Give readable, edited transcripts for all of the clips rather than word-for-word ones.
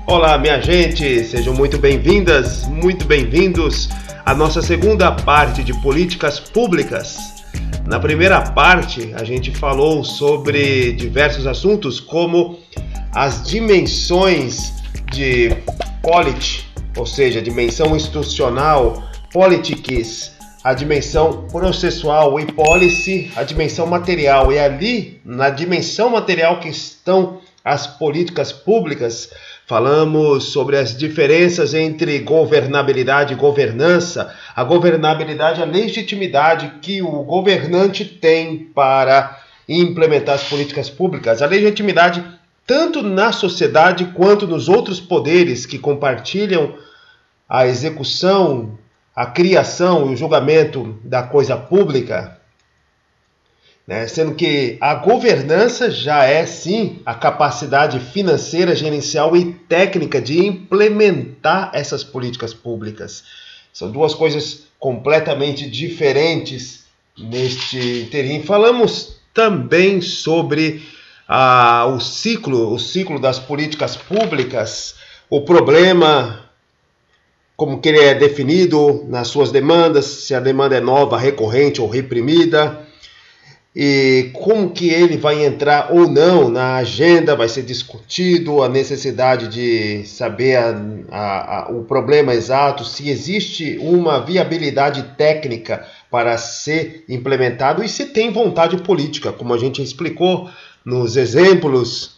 Olá, minha gente, sejam muito bem-vindas, muito bem-vindos à nossa segunda parte de políticas públicas. Na primeira parte, a gente falou sobre diversos assuntos, como as dimensões de polity, ou seja, dimensão institucional, politics, a dimensão processual e policy, a dimensão material. E ali, na dimensão material que estão as políticas públicas, falamos sobre as diferenças entre governabilidade e governança. A governabilidade é a legitimidade que o governante tem para implementar as políticas públicas. A legitimidade tanto na sociedade quanto nos outros poderes que compartilham a execução, a criação e o julgamento da coisa pública. Sendo que a governança já é, sim, a capacidade financeira, gerencial e técnica de implementar essas políticas públicas. São duas coisas completamente diferentes neste interim. Falamos também sobre o ciclo das políticas públicas, o problema, como que ele é definido nas suas demandas, se a demanda é nova, recorrente ou reprimida, e como que ele vai entrar ou não na agenda, vai ser discutido, a necessidade de saber o problema exato, se existe uma viabilidade técnica para ser implementado e se tem vontade política, como a gente explicou nos exemplos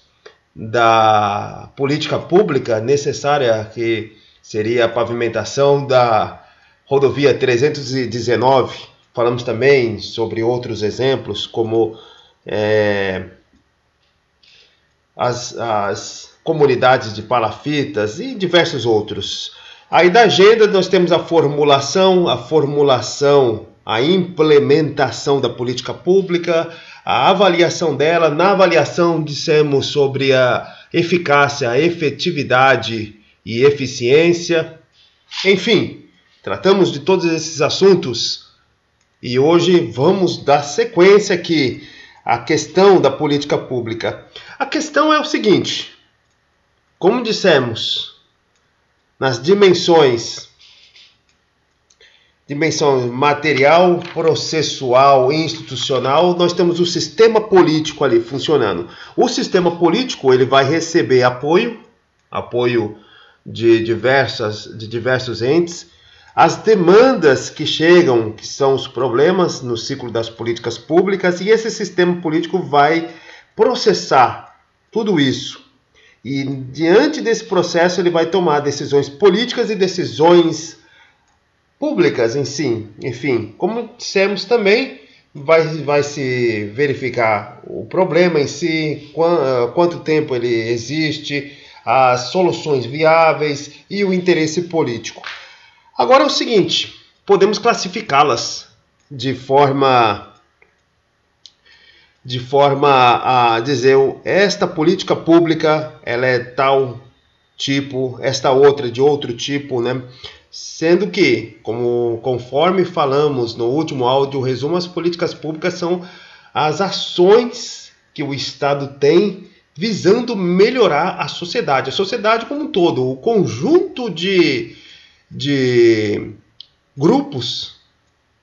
da política pública necessária, que seria a pavimentação da rodovia 319, Falamos também sobre outros exemplos, como as comunidades de palafitas e diversos outros. Aí da agenda nós temos a formulação, a implementação da política pública, a avaliação dela. Na avaliação dissemos sobre a eficácia, a efetividade e eficiência. Enfim, tratamos de todos esses assuntos. E hoje vamos dar sequência aqui à questão da política pública. A questão é o seguinte: como dissemos, nas dimensões material, processual e institucional, nós temos o sistema político ali funcionando. O sistema político ele vai receber apoio de diversos entes. As demandas que chegam, que são os problemas no ciclo das políticas públicas, e esse sistema político vai processar tudo isso. E diante desse processo ele vai tomar decisões políticas e decisões públicas em si. Enfim, como dissemos também, vai se verificar o problema em si, quanto tempo ele existe, as soluções viáveis e o interesse político. Agora é o seguinte, podemos classificá-las de forma a dizer, esta política pública ela é tal tipo, esta outra de outro tipo, né? Sendo que, conforme falamos no último áudio, o resumo, as políticas públicas são as ações que o Estado tem visando melhorar a sociedade como um todo, o conjunto de grupos,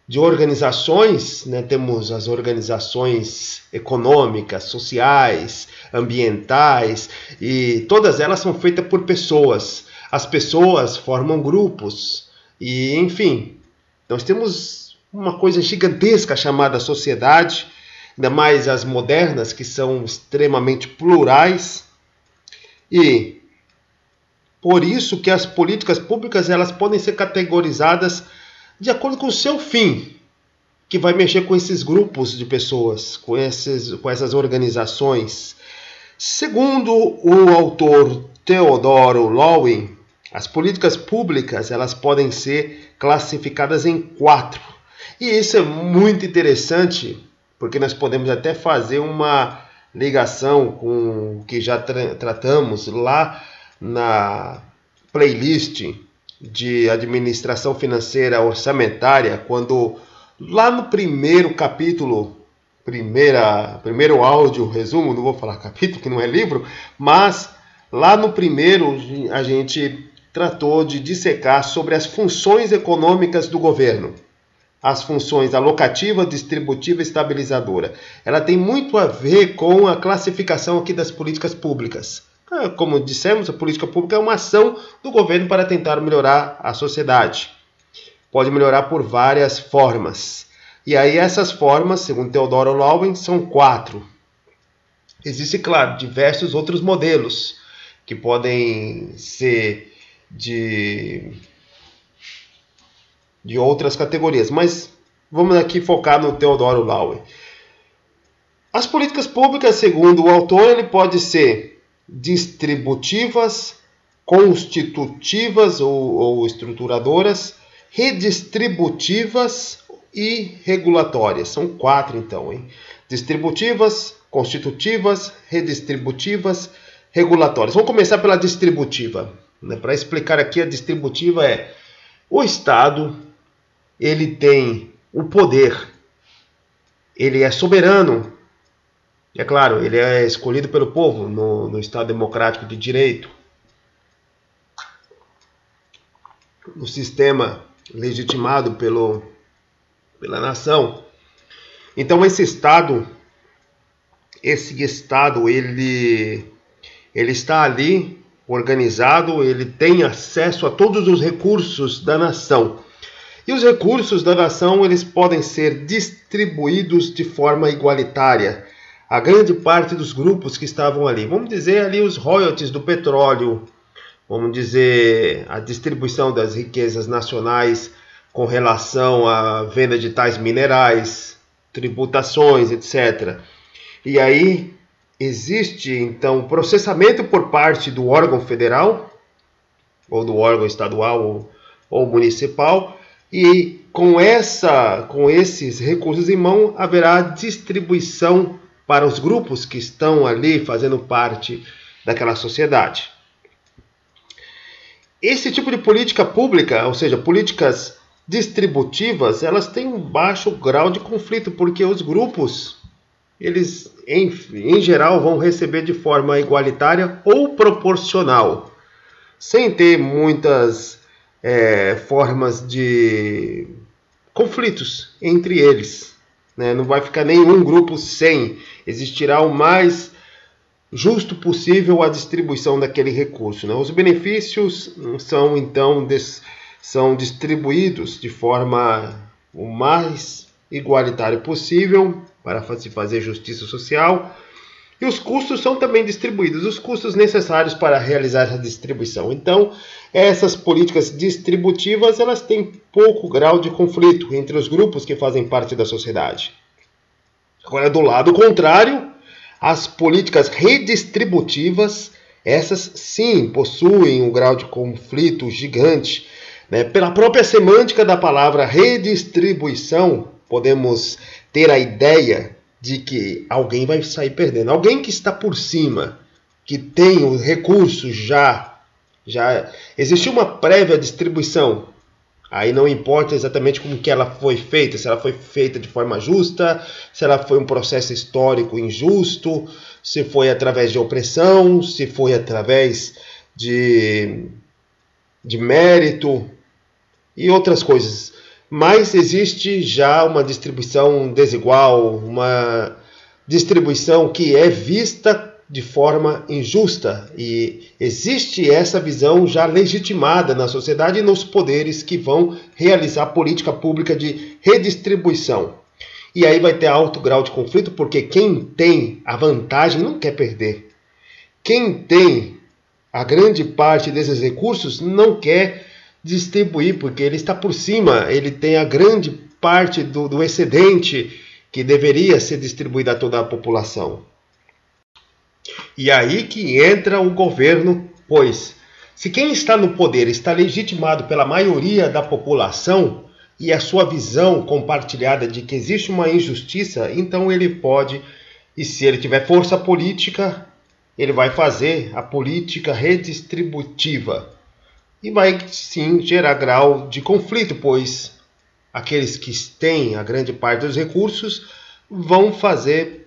de organizações, né? Temos as organizações econômicas, sociais, ambientais, e todas elas são feitas por pessoas. As pessoas formam grupos, e enfim, nós temos uma coisa gigantesca chamada sociedade, ainda mais as modernas, que são extremamente plurais, e por isso que as políticas públicas elas podem ser categorizadas de acordo com o seu fim, que vai mexer com esses grupos de pessoas, com essas organizações. Segundo o autor Theodore Lowen, as políticas públicas elas podem ser classificadas em 4. E isso é muito interessante, porque nós podemos até fazer uma ligação com o que já tratamos lá na playlist de administração financeira orçamentária, quando lá no primeiro capítulo, primeiro áudio, resumo, não vou falar capítulo, que não é livro, mas Lá no primeiro, a gente tratou de dissecar sobre as funções econômicas do governo. As funções alocativa, distributiva e estabilizadora. Ela tem muito a ver com a classificação aqui das políticas públicas. Como dissemos, a política pública é uma ação do governo para tentar melhorar a sociedade. Pode melhorar por várias formas. E aí essas formas, segundo Theodore Lowen, são 4. Existem, claro, diversos outros modelos que podem ser de outras categorias, mas vamos aqui focar no Theodore Lowen. As políticas públicas, segundo o autor, ele pode ser distributivas, constitutivas ou estruturadoras, redistributivas e regulatórias. São 4 então, hein? Distributivas, constitutivas, redistributivas, regulatórias. Vamos começar pela distributiva. Para explicar aqui, a distributiva é o Estado, ele tem o poder, ele é soberano, é claro, ele é escolhido pelo povo no Estado democrático de direito, no sistema legitimado pela nação. Então esse Estado ele está ali organizado, ele tem acesso a todos os recursos da nação. E os recursos da nação, eles podem ser distribuídos de forma igualitária a grande parte dos grupos que estavam ali. Vamos dizer ali os royalties do petróleo, vamos dizer a distribuição das riquezas nacionais com relação à venda de tais minerais, tributações, etc. E aí existe, então, processamento por parte do órgão federal, ou do órgão estadual ou municipal, e com esses recursos em mão, haverá distribuição para os grupos que estão ali fazendo parte daquela sociedade. Esse tipo de política pública, ou seja, políticas distributivas, elas têm um baixo grau de conflito, porque os grupos, eles em geral vão receber de forma igualitária ou proporcional, sem ter muitas formas de conflitos entre eles, né? Não vai ficar nenhum grupo sem, existirá o mais justo possível a distribuição daquele recurso, né? Os benefícios são então são distribuídos de forma o mais igualitária possível para se fazer justiça social, e os custos são também distribuídos, os custos necessários para realizar essa distribuição. Então, essas políticas distributivas, elas têm pouco grau de conflito entre os grupos que fazem parte da sociedade. Agora, do lado contrário, as políticas redistributivas, essas sim possuem um grau de conflito gigante, né? Pela própria semântica da palavra redistribuição, podemos ter a ideia de que alguém vai sair perdendo. Alguém que está por cima, que tem os recursos já existiu uma prévia distribuição. Aí não importa exatamente como que ela foi feita, se ela foi feita de forma justa, se ela foi um processo histórico injusto, se foi através de opressão, se foi através de mérito e outras coisas. Mas existe já uma distribuição desigual, uma distribuição que é vista de forma injusta, e existe essa visão já legitimada na sociedade e nos poderes que vão realizar política pública de redistribuição. E aí vai ter alto grau de conflito, porque quem tem a vantagem não quer perder. Quem tem a grande parte desses recursos não quer distribuir, porque ele está por cima, ele tem a grande parte do excedente que deveria ser distribuído a toda a população. E aí que entra o governo, pois se quem está no poder está legitimado pela maioria da população e a sua visão compartilhada de que existe uma injustiça, então ele pode, e se ele tiver força política, ele vai fazer a política redistributiva. E vai sim gerar grau de conflito, pois aqueles que têm a grande parte dos recursos vão fazer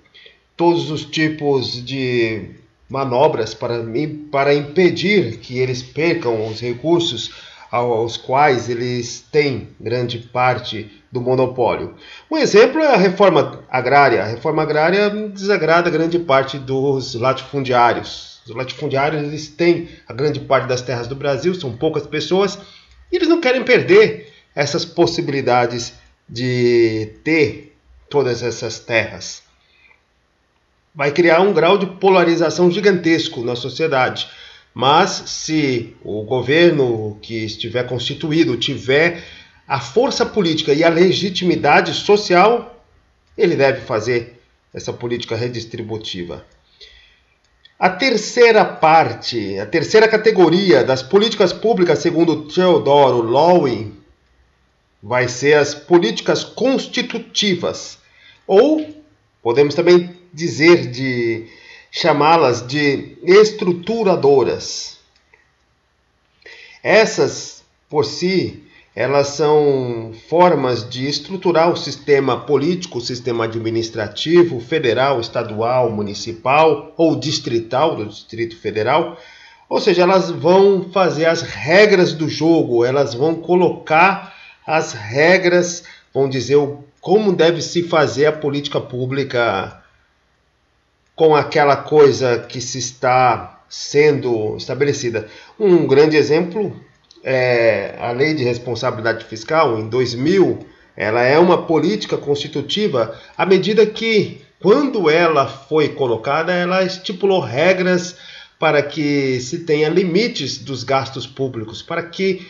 todos os tipos de manobras para impedir que eles percam os recursos aos quais eles têm grande parte do monopólio. Um exemplo é a reforma agrária. A reforma agrária desagrada grande parte dos latifundiários. Os latifundiários eles têm a grande parte das terras do Brasil, são poucas pessoas, e eles não querem perder essas possibilidades de ter todas essas terras. Vai criar um grau de polarização gigantesco na sociedade. Mas se o governo que estiver constituído tiver a força política e a legitimidade social, ele deve fazer essa política redistributiva. A terceira parte, a terceira categoria das políticas públicas, segundo Theodore Lowy, vai ser as políticas constitutivas, ou podemos também chamá-las de estruturadoras. Essas, por si, elas são formas de estruturar o sistema político, o sistema administrativo, federal, estadual, municipal ou distrital do Distrito Federal. Ou seja, elas vão fazer as regras do jogo, elas vão colocar as regras, vão dizer como deve se fazer a política pública com aquela coisa que se está sendo estabelecida. Um grande exemplo é a Lei de Responsabilidade Fiscal, em 2000, ela é uma política constitutiva à medida que, quando ela foi colocada, ela estipulou regras para que se tenha limites dos gastos públicos, para que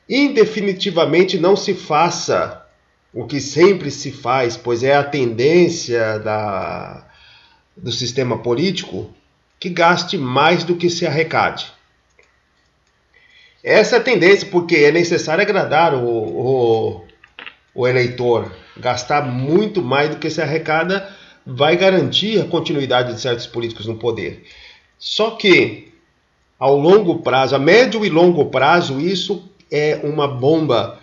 indefinitivamente não se faça o que sempre se faz, pois é a tendência do sistema político que gaste mais do que se arrecade. Essa é a tendência, porque é necessário agradar o eleitor. Gastar muito mais do que se arrecada vai garantir a continuidade de certos políticos no poder. Só que, ao longo prazo, a médio e longo prazo, isso é uma bomba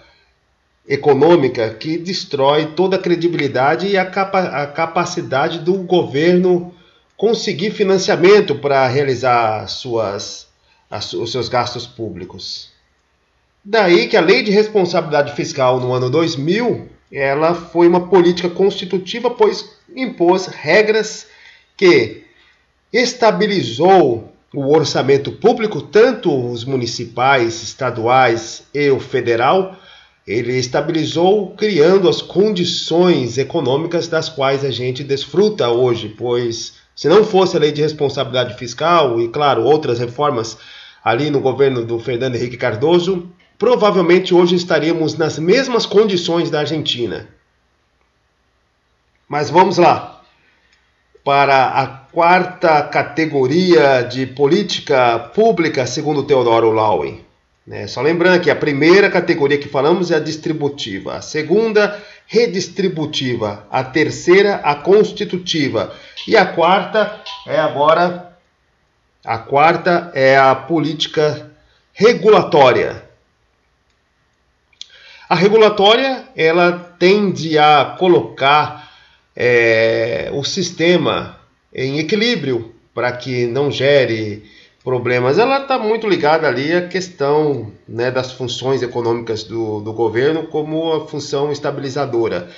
econômica que destrói toda a credibilidade e a capacidade do governo conseguir financiamento para realizar os seus gastos públicos. Daí que a Lei de Responsabilidade Fiscal no ano 2000, ela foi uma política constitutiva, pois impôs regras que estabilizou o orçamento público, tanto os municipais, estaduais e o federal. Ele estabilizou criando as condições econômicas das quais a gente desfruta hoje, pois se não fosse a Lei de Responsabilidade Fiscal e, claro, outras reformas ali no governo do Fernando Henrique Cardoso, provavelmente hoje estaríamos nas mesmas condições da Argentina. Mas vamos lá para a quarta categoria de política pública, segundo Theodore Lowy. Só lembrando que a primeira categoria que falamos é a distributiva, a segunda, redistributiva, a terceira, a constitutiva, e a quarta é a política regulatória. A regulatória, ela tende a colocar o sistema em equilíbrio para que não gere problemas. Ela está muito ligada ali à questão, das funções econômicas do governo como a função estabilizadora.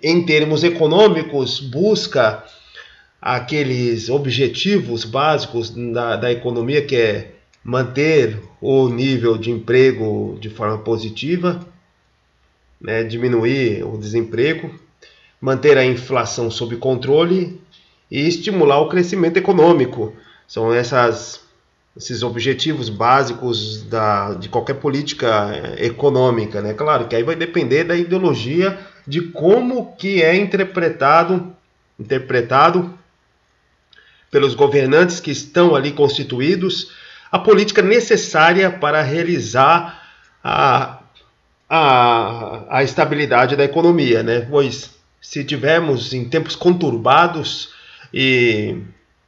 Em termos econômicos, busca aqueles objetivos básicos da economia, que é manter o nível de emprego de forma positiva, diminuir o desemprego, manter a inflação sob controle e estimular o crescimento econômico. São esses objetivos básicos de qualquer política econômica. Claro que aí vai depender da ideologia, de como que é interpretado pelos governantes que estão ali constituídos a política necessária para realizar a estabilidade da economia. Pois se tivermos em tempos conturbados e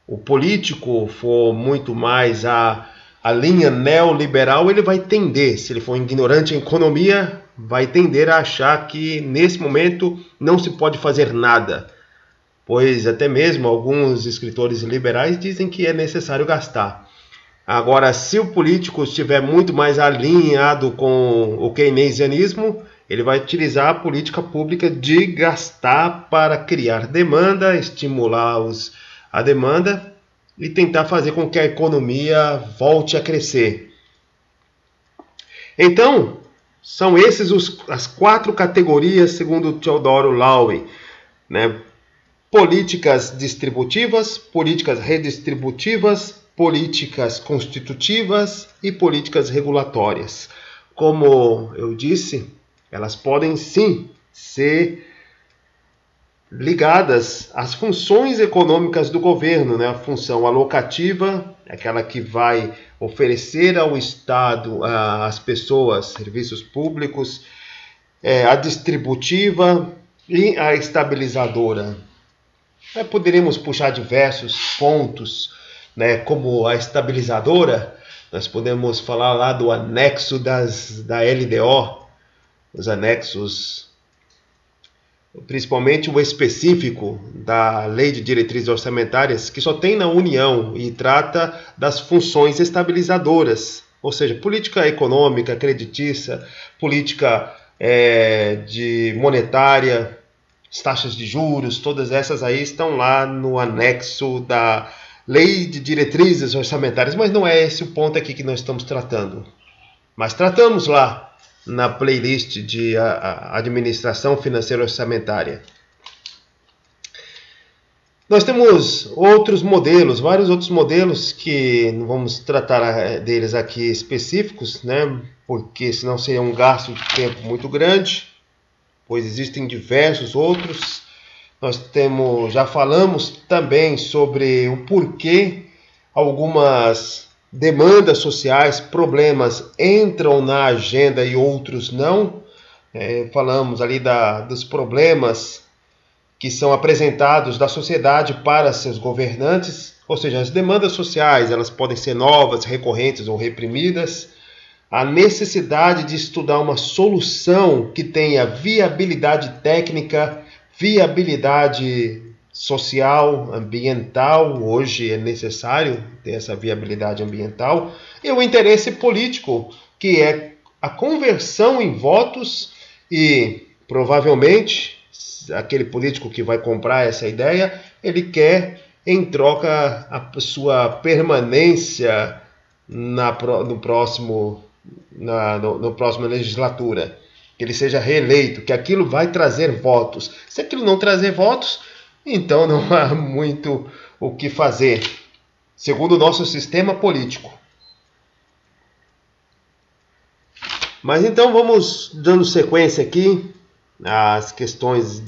o político for muito mais a linha neoliberal, ele vai tender, se ele for ignorante em economia, vai tender a achar que nesse momento não se pode fazer nada. pois até mesmo alguns escritores liberais dizem que é necessário gastar. Agora, se o político estiver muito mais alinhado com o keynesianismo, ele vai utilizar a política pública de gastar para criar demanda, estimular a demanda e tentar fazer com que a economia volte a crescer. Então, são essas as 4 categorias, segundo Theodore Lowy, né? Políticas distributivas, políticas redistributivas, políticas constitutivas e políticas regulatórias. Como eu disse, elas podem sim ser ligadas às funções econômicas do governo, né? A função alocativa, aquela que vai oferecer ao Estado, às pessoas, serviços públicos, a distributiva e a estabilizadora. Poderíamos puxar diversos pontos, né, como a estabilizadora. Nós podemos falar lá do anexo da LDO, os anexos, principalmente o específico da Lei de Diretrizes Orçamentárias, que só tem na União e trata das funções estabilizadoras, ou seja, política econômica, creditícia, política de monetária, taxas de juros, todas essas aí estão lá no anexo da Lei de Diretrizes Orçamentárias, mas não é esse o ponto aqui que nós estamos tratando. Mas tratamos lá na playlist de Administração Financeira Orçamentária. Nós temos outros modelos, vários outros modelos que não vamos tratar deles aqui específicos, né? Porque senão seria um gasto de tempo muito grande, pois existem diversos outros. Nós já falamos também sobre o porquê algumas demandas sociais, problemas entram na agenda e outros não. Falamos ali dos problemas que são apresentados da sociedade para seus governantes, ou seja, as demandas sociais, elas podem ser novas, recorrentes ou reprimidas. A necessidade de estudar uma solução que tenha viabilidade técnica, viabilidade social, ambiental. Hoje é necessário ter essa viabilidade ambiental. E o interesse político, que é a conversão em votos e, provavelmente, aquele político que vai comprar essa ideia, ele quer, em troca, a sua permanência na próxima legislatura, que ele seja reeleito, que aquilo vai trazer votos. Se aquilo não trazer votos, então não há muito o que fazer, segundo o nosso sistema político. Mas então vamos dando sequência aqui às questões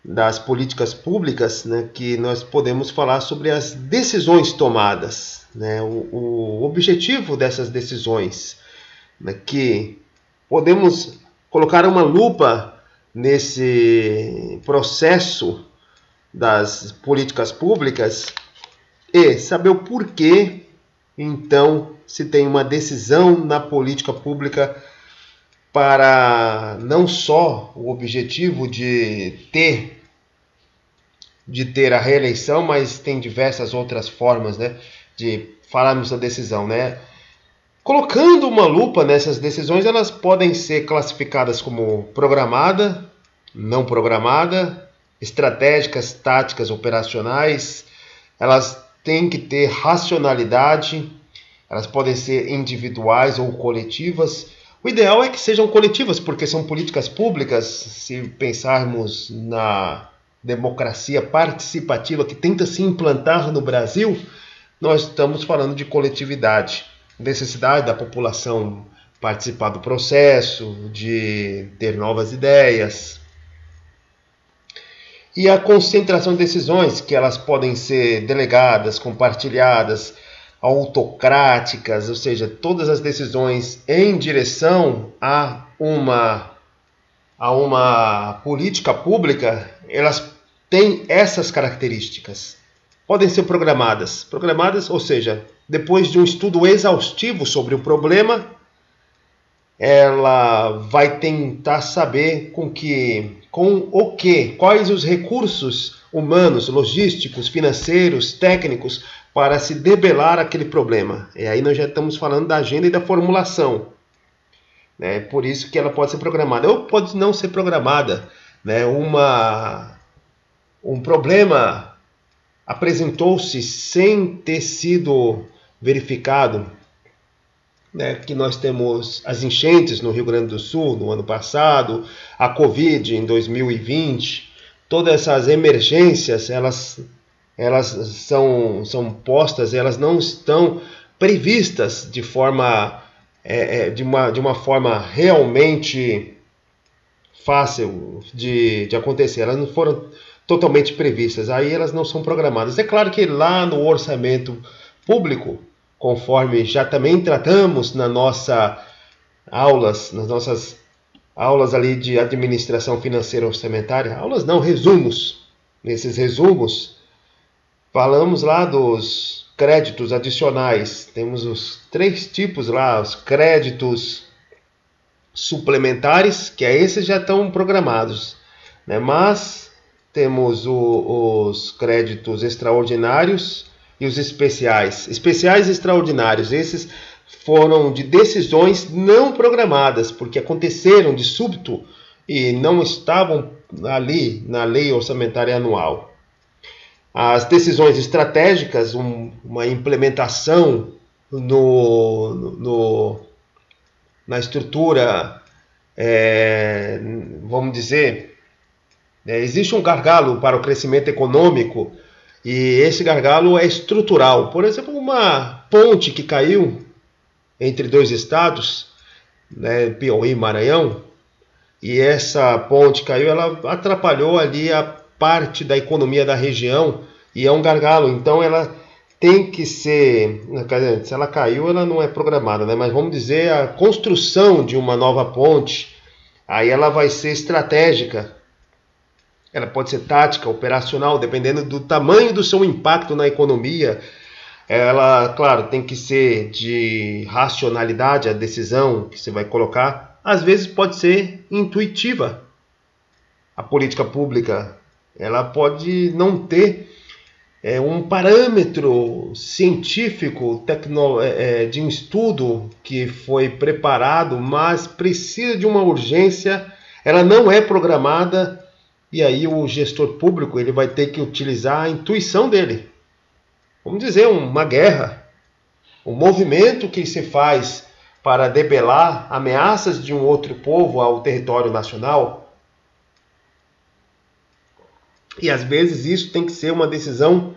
das políticas públicas, né, que nós podemos falar sobre as decisões tomadas, né, o objetivo dessas decisões, né, que podemos colocar uma lupa nesse processo das políticas públicas e saber o porquê, então, se tem uma decisão na política pública para não só o objetivo de ter a reeleição, mas tem diversas outras formas, né, de falarmos da decisão, né? Colocando uma lupa nessas decisões, elas podem ser classificadas como programada, não programada, estratégicas, táticas, operacionais. Elas têm que ter racionalidade, elas podem ser individuais ou coletivas. O ideal é que sejam coletivas, porque são políticas públicas. Se pensarmos na democracia participativa que tenta se implantar no Brasil, nós estamos falando de coletividade, necessidade da população participar do processo, de ter novas ideias. E a concentração de decisões, que elas podem ser delegadas, compartilhadas, autocráticas, ou seja, todas as decisões em direção a uma política pública, elas têm essas características. Podem ser programadas, ou seja, depois de um estudo exaustivo sobre o problema, ela vai tentar saber com que com o quê? Quais os recursos humanos, logísticos, financeiros, técnicos para se debelar aquele problema. E aí nós já estamos falando da agenda e da formulação. Né? Por isso que ela pode ser programada ou pode não ser programada. Né? Um problema apresentou-se sem ter sido verificado, né, que nós temos as enchentes no Rio Grande do Sul no ano passado, a Covid em 2020, todas essas emergências, elas são postas, elas não estão previstas de forma de uma forma realmente fácil de acontecer. Elas não foram totalmente previstas, aí elas não são programadas. É claro que lá no orçamento público, conforme já também tratamos nas nossas aulas ali de administração financeira orçamentária, aulas não, resumos. Nesses resumos, falamos lá dos créditos adicionais. Temos os 3 tipos lá, os créditos suplementares, que esses já estão programados, né? Mas temos os créditos extraordinários e os especiais. Especiais e extraordinários, esses foram de decisões não programadas, porque aconteceram de súbito e não estavam ali na lei orçamentária anual. As decisões estratégicas, uma implementação na estrutura, vamos dizer, existe um gargalo para o crescimento econômico e esse gargalo é estrutural. Por exemplo, uma ponte que caiu entre 2 estados, né, Piauí e Maranhão, e essa ponte caiu, ela atrapalhou ali a parte da economia da região e é um gargalo. Então ela tem que ser, se ela caiu, ela não é programada, né? Mas vamos dizer, a construção de uma nova ponte, aí ela vai ser estratégica. Ela pode ser tática, operacional, dependendo do tamanho do seu impacto na economia. Ela, claro, tem que ser de racionalidade a decisão que você vai colocar. Às vezes pode ser intuitiva. A política pública, ela pode não ter um parâmetro científico, de um estudo que foi preparado, mas precisa de uma urgência. Ela não é programada. E aí o gestor público ele vai ter que utilizar a intuição dele. Vamos dizer, uma guerra, um movimento que se faz para debelar ameaças de um outro povo ao território nacional. E às vezes isso tem que ser uma decisão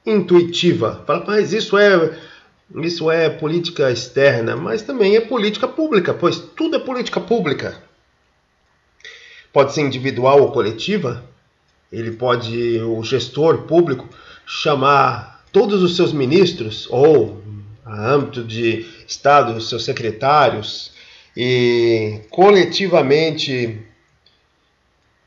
intuitiva. Fala, mas isso é política externa, mas também é política pública, pois tudo é política pública. Pode ser individual ou coletiva. O gestor público, chamar todos os seus ministros, ou, a âmbito de Estado, os seus secretários, e coletivamente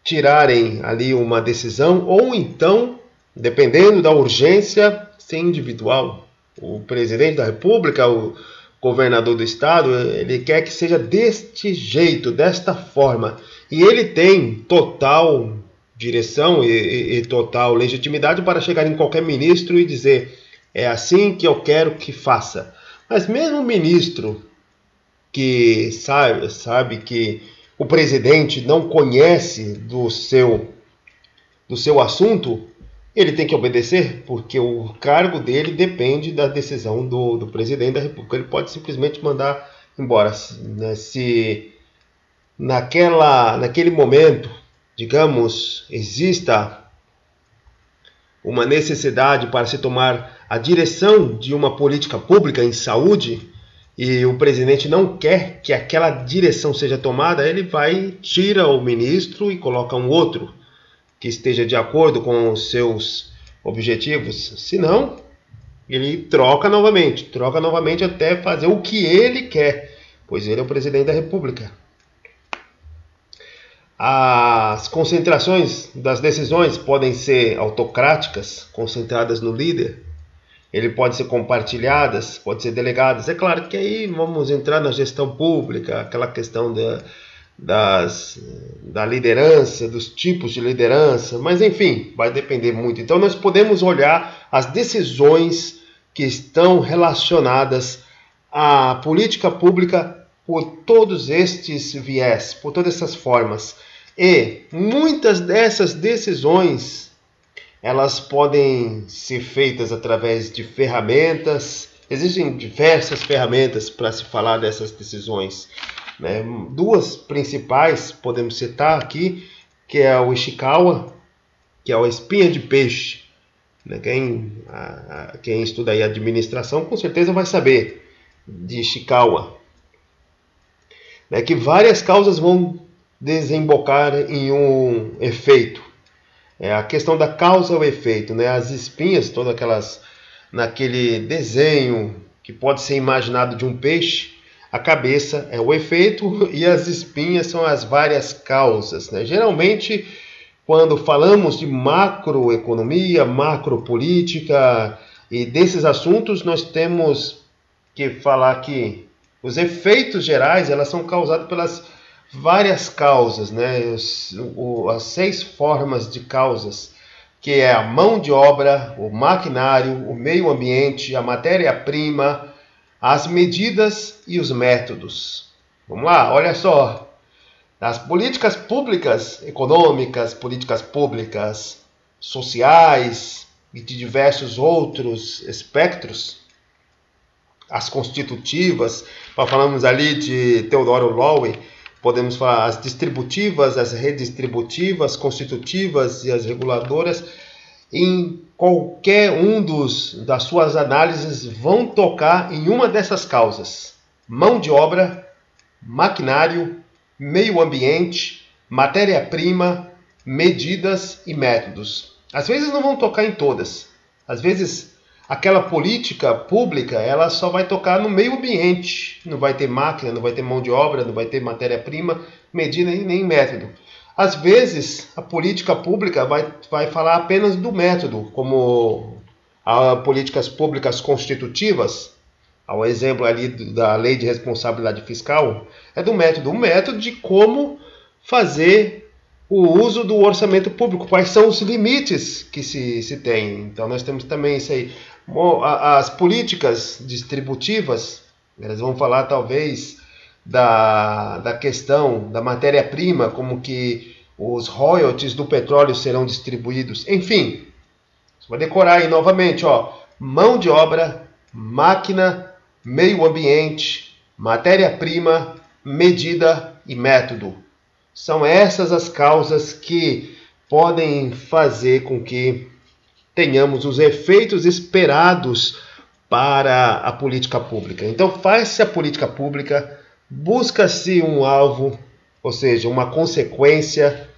tirarem ali uma decisão, ou então, dependendo da urgência, ser individual. O presidente da República, o governador do Estado, ele quer que seja deste jeito, desta forma. E ele tem total direção e total legitimidade para chegar em qualquer ministro e dizer: é assim que eu quero que faça. Mas mesmo o ministro que sabe que o presidente não conhece do seu assunto, ele tem que obedecer, porque o cargo dele depende da decisão do presidente da República. Ele pode simplesmente mandar embora, né? Se naquele momento, digamos, exista uma necessidade para se tomar a direção de uma política pública em saúde e o presidente não quer que aquela direção seja tomada, ele tira o ministro e coloca um outro que esteja de acordo com os seus objetivos. Se não, ele troca novamente até fazer o que ele quer, pois ele é o presidente da República. As concentrações das decisões podem ser autocráticas, concentradas no líder. Ele pode ser compartilhadas, pode ser delegadas. É claro que aí vamos entrar na gestão pública, aquela questão da liderança, dos tipos de liderança, mas enfim, vai depender muito. Então nós podemos olhar as decisões que estão relacionadas à política pública por todos estes viés, por todas essas formas. E muitas dessas decisões, elas podem ser feitas através de ferramentas. Existem diversas ferramentas para se falar dessas decisões, né? Duas principais podemos citar aqui, que é o Ishikawa, que é a espinha de peixe, né? Quem estuda aí administração com certeza vai saber de Ishikawa, né? Que várias causas vão desembocar em um efeito. É a questão da causa e o efeito, né? As espinhas, todas aquelas naquele desenho que pode ser imaginado de um peixe, a cabeça é o efeito e as espinhas são as várias causas, né? Geralmente, quando falamos de macroeconomia, macropolítica e desses assuntos, nós temos que falar que os efeitos gerais, elas são causados pelas várias causas, né? As 6 formas de causas, que é a mão de obra, o maquinário, o meio ambiente, a matéria-prima, as medidas e os métodos. Vamos lá, olha só. As políticas públicas econômicas, políticas públicas sociais e de diversos outros espectros, as constitutivas, falamos ali de Theodore Lowe, podemos falar as distributivas, as redistributivas, constitutivas e as reguladoras. Em qualquer das suas análises vão tocar em uma dessas causas: mão de obra, maquinário, meio ambiente, matéria-prima, medidas e métodos. Às vezes não vão tocar em todas. Às vezes aquela política pública, ela só vai tocar no meio ambiente. Não vai ter máquina, não vai ter mão de obra, não vai ter matéria-prima, medida e nem método. Às vezes, a política pública vai falar apenas do método, como as políticas públicas constitutivas, ao exemplo ali da Lei de Responsabilidade Fiscal, é do método. O método de como fazer o uso do orçamento público, quais são os limites que se tem. Então, nós temos também isso aí. As políticas distributivas, elas vão falar talvez da questão da matéria-prima, como que os royalties do petróleo serão distribuídos. Enfim, você vai decorar aí novamente, ó, mão de obra, máquina, meio ambiente, matéria-prima, medida e método. São essas as causas que podem fazer com que tenhamos os efeitos esperados para a política pública. Então, faz-se a política pública, busca-se um alvo, ou seja, uma consequência,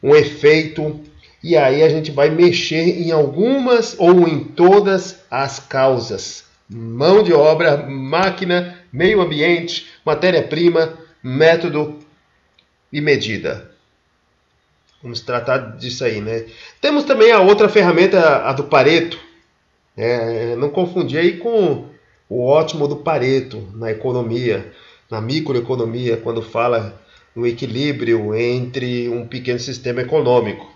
um efeito, e aí a gente vai mexer em algumas ou em todas as causas: mão de obra, máquina, meio ambiente, matéria-prima, método e medida. Vamos tratar disso aí, né? Temos também a outra ferramenta, a do Pareto. Não confundir aí com o ótimo do Pareto na economia, na microeconomia, quando fala no equilíbrio entre um pequeno sistema econômico.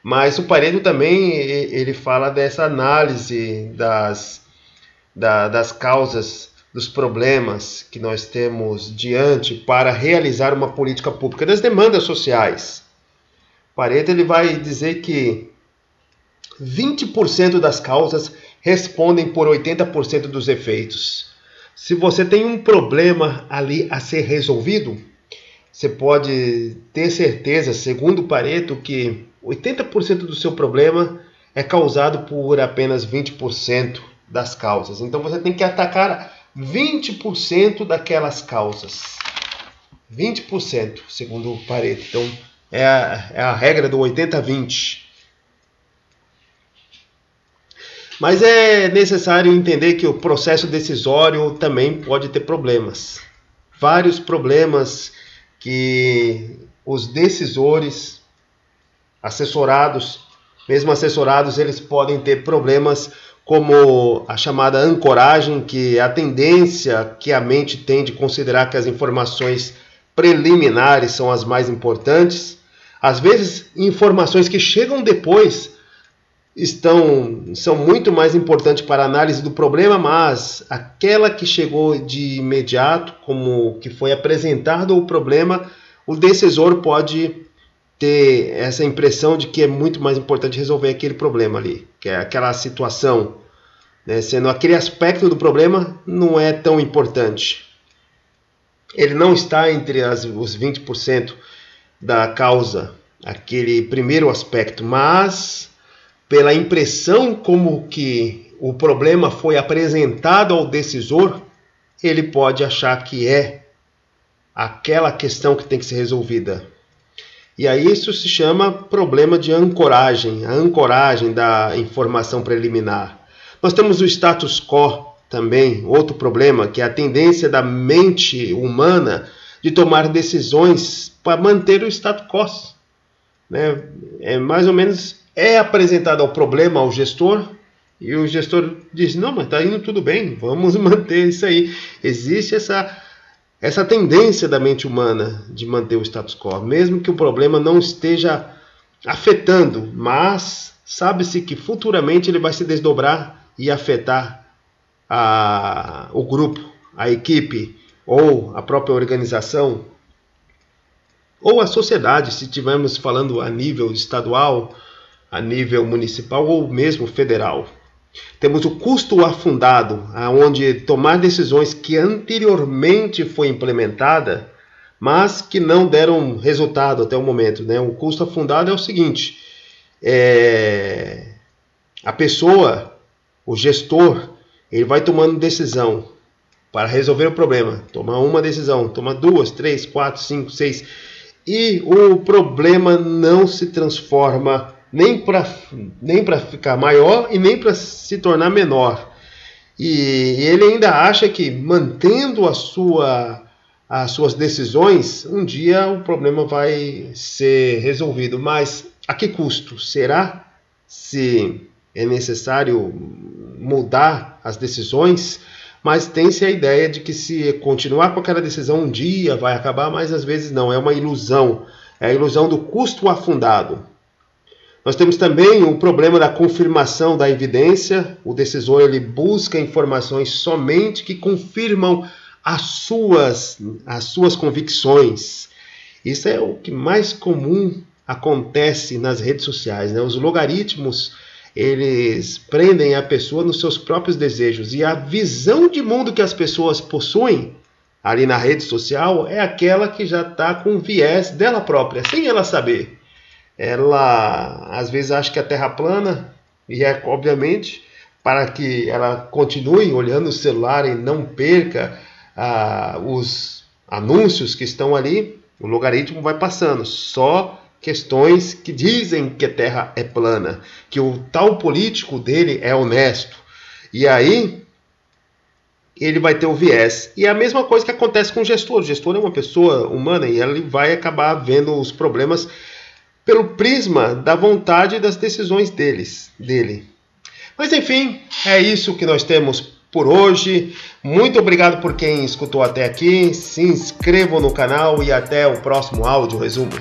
Mas o Pareto também ele fala dessa análise das causas, dos problemas que nós temos diante para realizar uma política pública, das demandas sociais. Pareto ele vai dizer que 20% das causas respondem por 80% dos efeitos. Se você tem um problema ali a ser resolvido, você pode ter certeza, segundo Pareto, que 80% do seu problema é causado por apenas 20% das causas. Então você tem que atacar 20% daquelas causas. 20%, segundo Pareto. Então é a regra do 80-20. Mas é necessário entender que o processo decisório também pode ter problemas. Vários problemas que os decisores, mesmo assessorados, eles podem ter problemas, como a chamada ancoragem, que é a tendência que a mente tem de considerar que as informações preliminares são as mais importantes. Às vezes, informações que chegam depois são muito mais importantes para a análise do problema, mas aquela que chegou de imediato, como que foi apresentado o problema, o decisor pode ter essa impressão de que é muito mais importante resolver aquele problema ali, que é aquela situação, né? Sendo aquele aspecto do problema não é tão importante. Ele não está entre os 20% da causa, aquele primeiro aspecto, mas pela impressão como que o problema foi apresentado ao decisor, ele pode achar que é aquela questão que tem que ser resolvida. E aí isso se chama problema de ancoragem, a ancoragem da informação preliminar. Nós temos o status quo também, outro problema, que é a tendência da mente humana de tomar decisões para manter o status quo, né? É mais ou menos apresentado ao problema ao gestor e o gestor diz, não, mas está indo tudo bem, vamos manter isso aí. Existe essa tendência da mente humana de manter o status quo, mesmo que o problema não esteja afetando, mas sabe-se que futuramente ele vai se desdobrar e afetar o grupo, a equipe, ou a própria organização, ou a sociedade, se estivermos falando a nível estadual, a nível municipal ou mesmo federal. Temos o custo afundado, onde tomar decisões que anteriormente foi implementada, mas que não deram resultado até o momento, né? O custo afundado é o seguinte, a pessoa, o gestor, ele vai tomando decisão para resolver o problema. Toma uma decisão, toma 2, 3, 4, 5, 6. E o problema não se transforma nem para ficar maior e nem para se tornar menor. E ele ainda acha que mantendo as suas decisões, um dia o problema vai ser resolvido. Mas a que custo? Será se é necessário mudar as decisões? Mas tem-se a ideia de que se continuar com aquela decisão um dia vai acabar, mas às vezes não, é uma ilusão. É a ilusão do custo afundado. Nós temos também o problema da confirmação da evidência. O decisor ele busca informações somente que confirmam as suas convicções. Isso é o que mais comum acontece nas redes sociais, né? Os logaritmos, eles prendem a pessoa nos seus próprios desejos. E a visão de mundo que as pessoas possuem ali na rede social é aquela que já está com viés dela própria, sem ela saber. Ela às vezes acha que a Terra é plana, e obviamente para que ela continue olhando o celular e não perca os anúncios que estão ali, o logaritmo vai passando só questões que dizem que a Terra é plana, que o tal político dele é honesto, e aí ele vai ter o viés. E é a mesma coisa que acontece com o gestor. O gestor é uma pessoa humana e ele vai acabar vendo os problemas pelo prisma da vontade e das decisões dele. Mas enfim, é isso que nós temos por hoje. Muito obrigado por quem escutou até aqui. Se inscrevam no canal e até o próximo áudio resumo.